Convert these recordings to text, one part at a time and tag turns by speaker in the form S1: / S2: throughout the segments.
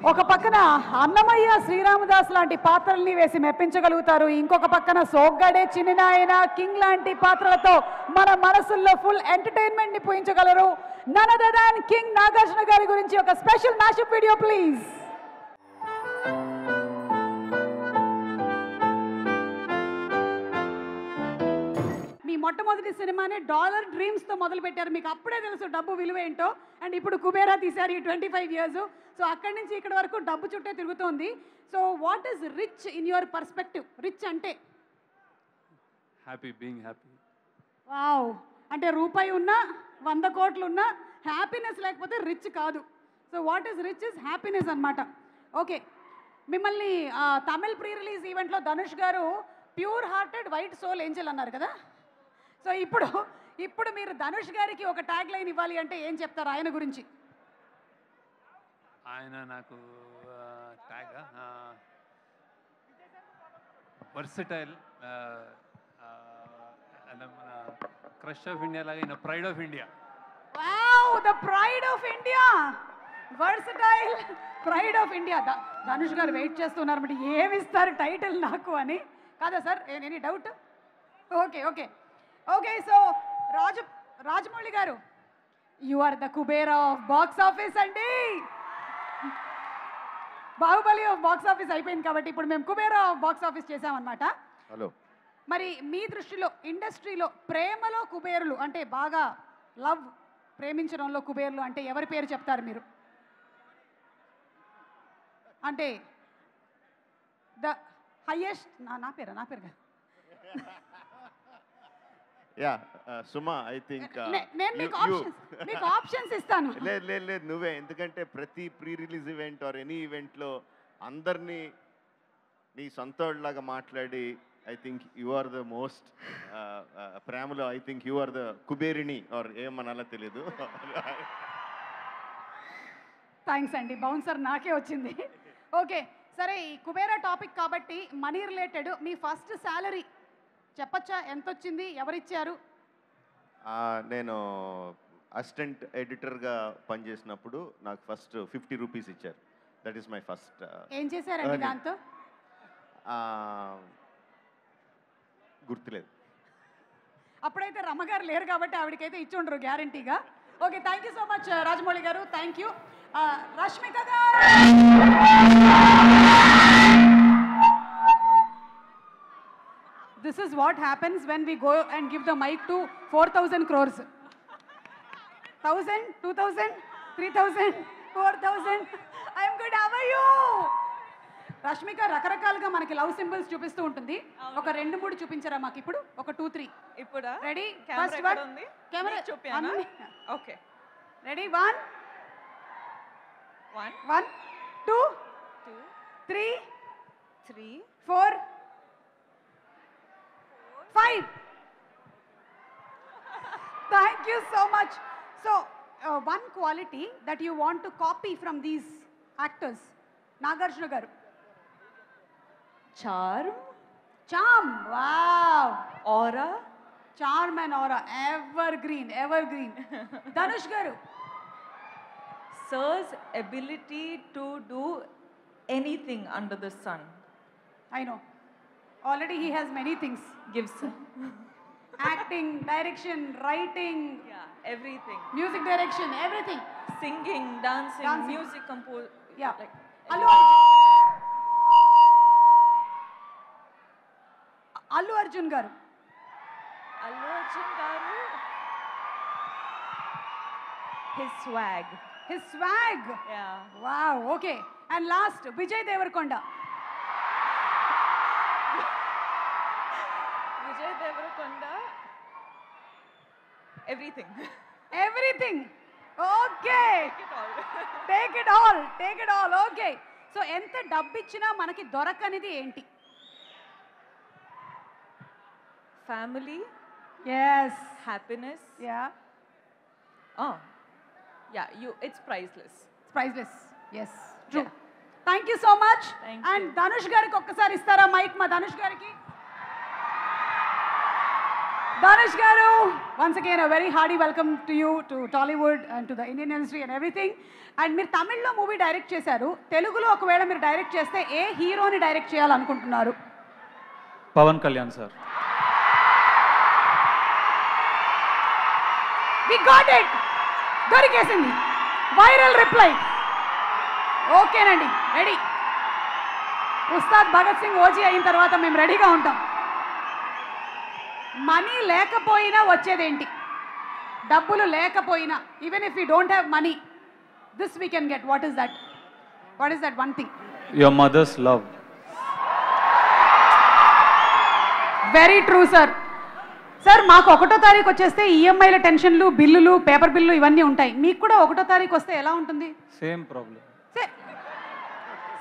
S1: ఒక పక్కన అన్నమయ్య శ్రీరామదాస్ లాంటి పాత్రల్ని వేసి మెప్పించగలుగుతారు, ఇంకొక పక్కన సోగ్గాడే చిన్ననాయన కింగ్ లాంటి పాత్రలతో మన మనసుల్లో ఫుల్ ఎంటర్టైన్మెంట్ ని పోయించగలరు. None other than king Nagarjuna గారి గురించి ఒక స్పెషల్ మ్యాషప్ వీడియో ప్లీజ్. మీ మొట్టమొదటి సినిమానే డాలర్ డ్రీమ్స్తో మొదలు పెట్టారు, మీకు అప్పుడే తెలుసు డబ్బు విలువ ఏంటో. అండ్ ఇప్పుడు కుబేరా తీశారు ఈ 25 years. సో అక్కడి నుంచి ఇక్కడ వరకు డబ్బు చుట్టే తిరుగుతోంది. So what is rich in your perspective? Rich అంటే
S2: హ్యాపీ, బీయింగ్ హ్యాపీ.
S1: వావ్, అంటే రూపాయి ఉన్నా 100 కోట్లు ఉన్నా హ్యాపీనెస్ లేకపోతే రిచ్ కాదు. So what is rich is happiness అనమాట. ఓకే, మిమ్మల్ని తమిళ్ ప్రీ రిలీజ్ ఈవెంట్లో Dhanush garu pure hearted white soul angel అన్నారు కదా. సో ఇప్పుడు మీరు ధనుష్ గారికి ఒక ట్యాగ్ లైన్ ఇవ్వాలి అంటే ఏం చెప్తారు ఆయన గురించి?
S2: ఆయన నాకు ట్యాగ్ వర్సటైల్, మన క్రష్ ఆఫ్ ఇండియా లాగా ఈయన pride of India.
S1: Wow, the pride of India, versatile, pride of India. Dhanush గారు వెయిట్ చేస్తున్నారు మరి ఏమి ఇస్తారు టైటిల్ నాకు అని కాదా sir? Any doubt? Okay okay okay. So Rajamouli garu, you are the Kubera of box office అండి. బాహుబలి ఆఫ్ బాక్స్ ఆఫీస్ అయిపోయింది కాబట్టి ఇప్పుడు మేము కుబేరా ఆఫ్ బాక్స్ ఆఫీస్ చేసామన్నమాట.
S3: హలో,
S1: మరి మీ దృష్టిలో ఇండస్ట్రీలో ప్రేమలో కుబేరులు అంటే బాగా లవ్, ప్రేమించడంలో కుబేరులు అంటే ఎవరి పేరు చెప్తారు మీరు? అంటే ద హైయెస్ట్ నా పేరు కదా.
S3: యా సుమా, ఐ థింక్
S1: నేను మీకు ఆప్షన్స్ ఇస్తాను.
S3: లేదు నువ్వే, ఎందుకంటే ప్రతి pre release event or any ఈవెంట్లో అందరినీ నీ సొంతలాగా మాట్లాడి I think you are the most ప్రేమలో I think you are the కుబేరిణి ఆర్ ఏమనాలో తెలీదు.
S1: థ్యాంక్స్ అండి, బౌన్సర్ నాకే వచ్చింది. ఓకే సరే, ఈ కుబేరా టాపిక్ కాబట్టి మనీ రిలేటెడ్ మీ ఫస్ట్ శాలరీ చెప్పచ్చా? ఎంత వచ్చింది, ఎవరిచ్చారు?
S3: నేను అసిస్టెంట్ ఎడిటర్గా పనిచేసినప్పుడు నాకు ఫస్ట్ 50 రూపీస్ ఇచ్చారు. That is my first.
S1: ఏం చేశారండి దాంతో?
S3: గుర్తులేదు.
S1: అప్పుడైతే రమ్మగారు లేరు కాబట్టి ఆవిడకైతే ఇచ్చి ఉండరు గ్యారంటీగా. Okay, thank you so much Rajamouli గారు, థ్యాంక్ యూ. రష్మిక గారు, this is what happens when we go and give the mic to 4,000 crores. 1,000, 2,000, 3,000, 4,000. I am good, how are you? Rashmika రకరకాలుగా మనకి లవ్ సింబల్స్ చూపిస్తూ ఉంటుంది. ఒక 2-3 చూపించరా మాకు ఇప్పుడు? ఒక 2, 3
S4: ఇప్పుడు
S1: రెడీ?
S4: ఫస్ట్ వన్ ఉంది,
S1: కెమెరా
S4: చూపియానా? Okay
S1: ready? 1 2 3 4 5. Thank you so much. So one quality that you want to copy from these actors, Nagarjuna garu?
S4: charm,
S1: Wow,
S4: aura,
S1: charm and aura, evergreen. Dhanush garu?
S4: sir's ability to do anything under the sun.
S1: I know, already he has many things.
S4: Gives
S1: Acting, direction, writing,
S4: everything,
S1: music direction, everything.
S4: singing, dancing. Music compose.
S1: Yeah,
S4: like
S1: Allu Arjun garu?
S4: Allu Arjun garu, his swag.
S1: Yeah. Wow, okay. And last, Vijay Devarkonda.
S4: Vijay Devarakonda, everything.
S1: Okay.
S4: Take it all.
S1: Take it all. Okay. So enta డబ్బిచ్చినా మనకి దొరకనిది ఏంటి?
S4: Family.
S1: Yes.
S4: Happiness.
S1: Yeah.
S4: It's priceless.
S1: It's priceless. Yes. True. Yeah. Thank you so much. And Dhanush gariki okkasari istara mic ma Dhanush gariki. Dhanush garu, once again a very hearty welcome to you, to Tollywood and to the Indian industry and everything. And మీరు తమిళ్లో movie direct చేశారు, తెలుగులో ఒకవేళ మీరు direct చేస్తే ఏ హీరోని direct చేయాలనుకుంటున్నారు?
S5: Pawan Kalyan sir.
S1: We got it. దొరికేసింది. Viral reply. ఓకేనండి, రెడీ. ఉస్తాద్ భగత్ సింగ్ ఓజీ అయిన తర్వాత మేము రెడీగా ఉంటాం. మనీ లేకపోయినా వచ్చేదేంటి? డబ్బులు లేకపోయినా, even if you don't have money, this we can get. What is that? What is that one thing?
S5: Your mother's love.
S1: Very true sir. Sir మాకు 1వ తారీఖు వచ్చేస్తే ఈఎంఐల టెన్షన్లు, బిల్లులు, పేపర్ బిల్లు ఇవన్నీ ఉంటాయి. మీకు కూడా 1వ తారీఖు వస్తే ఎలా ఉంటుంది?
S5: Same problem.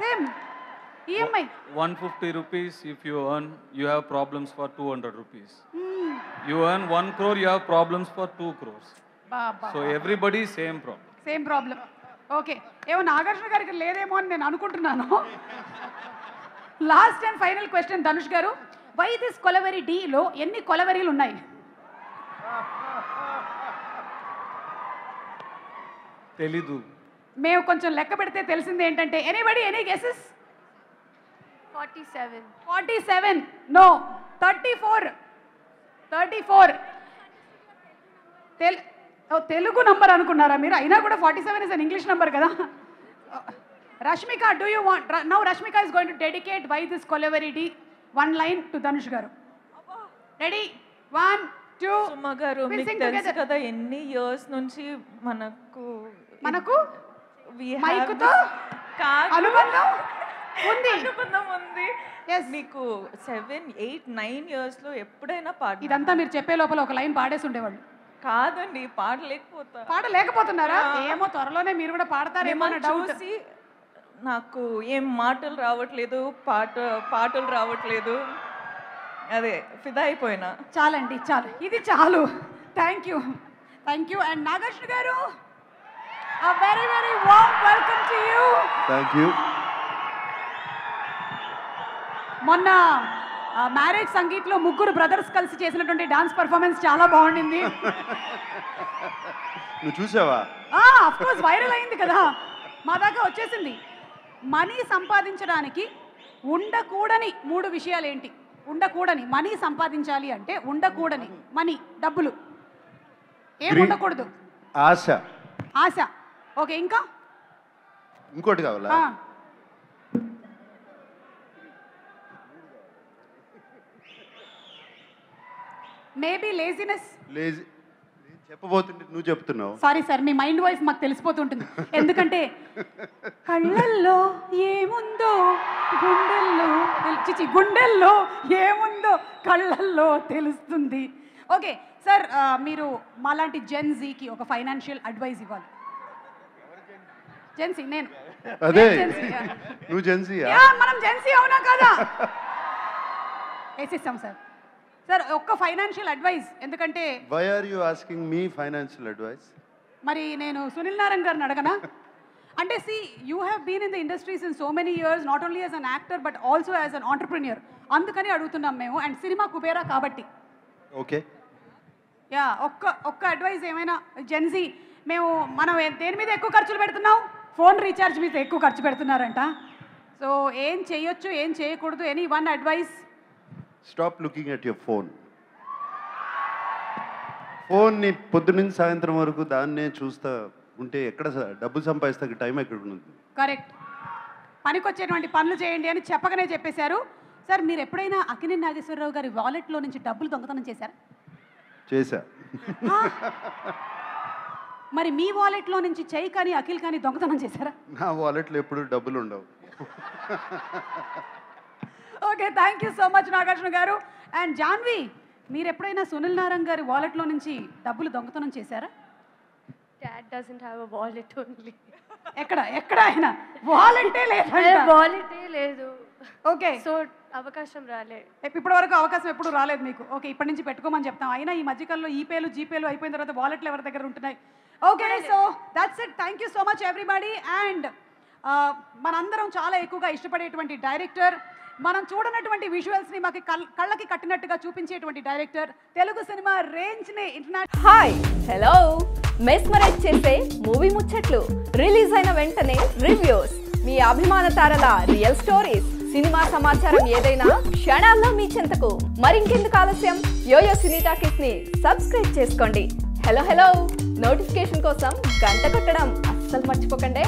S1: Same EMI.
S5: 150 rupees if you earn, you have problems for 200 rupees. You earn 1 crore, you have problems for 2 crores. So everybody same problem.
S1: Same problem. Okay, ఏమో నాగార్జున గారికి లేదేమో అని నేను అనుకుంటున్నాను. Last and final question Dhanush గారు, why this kolaveri డీలో ఎన్ని కొలవెరీలు ఉన్నాయి?
S5: తెలీదు.
S1: మేము కొంచెం లెక్క పెడితే తెలిసింది ఏంటంటే, anybody any guesses?
S6: 47.
S1: 47. No, 34. Telugu number అనుకున్నారా మీరు? అయినా కూడా 47 ఇస్ అన్ ఇంగ్లీష్ నంబర్ కదా. Rashmika, do you want now? Rashmika is going to dedicate why this Kolaveri Di 1 line to Dhanush garu. Ready? 1 2.
S4: Suma గారు, మీకు తెలుసు కదా ఎన్ని ఇయర్స్ నుంచి మనకు
S1: మైకుతో అనుబంధం ఉంది.
S4: మీకు 7 8 9 years లో ఎప్పుడైనా
S1: ఇదంతా మీరు చెప్పే లోపల ఒక లైన్ పాడేసి ఉండేవాళ్ళు.
S4: కాదండి,
S1: పాడలేకపోతున్నారా? ఏమో త్వరలోనే మీరు కూడా పాడతారేమో అన్న డౌట్.
S4: నాకు ఏం మాటలు రావట్లేదు, పాటలు రావట్లేదు, అదే ఫిదా అయిపోయినా.
S1: చాలండి, చాలు, ఇది చాలు. Thank you. అండ్ నాగార్జున గారు, a very very warm welcome to you.
S3: Thank you.
S1: మొన్న మ్యారేజ్ సంగీత్లో ముగ్గురు బ్రదర్స్ కలిసి చేసినటువంటి డాన్స్ పర్ఫార్మెన్స్ చాలా బాగుండింది.
S3: నువ్వు చూసావా?
S1: ఆఫ్ కోర్స్, వైరల్ అయింది కదా, మా దాకా వచ్చేసింది. మనీ సంపాదించడానికి ఉండకూడని 3 విషయాలు ఏంటి? ఉండకూడని, మనీ సంపాదించాలి అంటే ఉండకూడని మనీ, డబ్బులు ఏం ఉండకూడదు? ఆశ. ఓకే, ఇంకా
S3: ఇంకోటి కావాలా?
S1: Maybe laziness.
S3: చెప్పబోతుంటే నువ్వు చెప్తున్నావు.
S1: సారీ సార్, మీ మైండ్ వాయిస్ మాకు తెలిసిపోతుంటుంది. ఎందుకంటే కళ్ళల్లో ఏముందో గుండెల్లో ఏముందో కళ్ళల్లో తెలుస్తుంది. ఓకే సార్, మీరు మాలాంటి జెన్జీకి ఒక ఫైనాన్షియల్ అడ్వైస్ ఇవ్వాలి. జెన్సీ నేను.
S3: అదే నువ్వు జెన్సీ.
S1: మనం జెన్సీ అవునా కదా? వేసిస్తాం సార్. సార్ ఒక్క ఫైనాన్షియల్ అడ్వైస్, ఎందుకంటే
S3: why are you asking me financial advice?
S1: మరి నేను సునీల్ నారాయణ్ గారిని అడగనా? అంటే see, you have been in the industries in so many years, not only as an actor but also as an entrepreneur. అందుకని అడుగుతున్నాం మేము. అండ్ సినిమా కుబేరా కాబట్టి.
S3: ఓకే,
S1: యా, ఒక్క అడ్వైస్ ఏమైనా. జెన్జీ మనం దేని మీద ఎక్కువ ఖర్చులు పెడుతున్నాం? ఫోన్ రీఛార్జ్ మీద ఎక్కువ ఖర్చు పెడుతున్నారంట. సో ఏం చేయొచ్చు, ఏం చేయకూడదు? Any one advice?
S3: Stop looking at your phone. ఫోన్ని పొద్దునుంచి సాయంత్రం వరకు దాన్నే చూస్తా ఉంటే ఎక్కడ డబ్బులు సంపాదిస్తే టైం ఎక్కడ ఉంటుంది?
S1: కరెక్ట్. పనికొచ్చేటువంటి పనులు చేయండి అని చెప్పగానే చెప్పేశారు. సార్ మీరు ఎప్పుడైనా అక్కినేని నాగేశ్వరరావు గారి వాలెట్లో నుంచి డబ్బులు దొంగతనం చేశారా?
S3: చేశా.
S1: మరి మీ వాలెట్లో నుంచి చెయ్యి కానీ అఖిల్ కానీ దొంగతనం చేశారా?
S3: నా వాలెట్లో ఎప్పుడు డబ్బులు ఉండవు.
S1: Okay, thank you so much Nagarjuna గారు. అండ్ జాన్వి, మీరు ఎప్పుడైనా సునీల్ నారాయణ్ గారి వాలెట్లో నుంచి డబ్బులు దొంగతనం చేశారా?
S6: Dad doesn't have a wallet only.
S1: ఎక్కడ ఆయన వాలెంటే
S6: లేదు.
S1: ఓకే,
S6: సో అవకాశం రాలే.
S1: ఇప్పటి వరకు అవకాశం ఎప్పుడు రాలేదు మీకు. ఓకే, ఇప్పటి నుంచి పెట్టుకోమని చెప్తాం. అయినా ఈ మధ్యకాలంలో ఈపేలు జీపేలు అయిపోయిన తర్వాత వాలెట్లు ఎవరి దగ్గర ఉంటున్నాయి. Okay, so that's it. Thank you so much everybody. And మనందరం చాలా ఎక్కువగా ఇష్టపడేటువంటి డైరెక్టర్ మనం చూడనటువంటి విజువల్స్ని మాకు కళ్ళకి కట్టినట్టుగా చూపించేటువంటి డైరెక్టర్, తెలుగు సినిమా రేంజ్ని ఇంటర్నేషనల్.
S7: హాయ్ హలో మెస్మరైజ్ చేసే మూవీ ముచ్చట్లు, రిలీజ్ అయిన వెంటనే రివ్యూస్, మీ అభిమాన తారల రియల్ స్టోరీస్, సినిమా సమాచారం ఏదైనా క్షణాల్లో మీ చెంతకు. మరింకెందుకు ఆలస్యం, యోయో సినీ టాకీస్ ని సబ్స్క్రైబ్ చేసుకోండి. హలో హలో నోటిఫికేషన్ కోసం గంట కొట్టడం అస్సలు మర్చిపోకండి.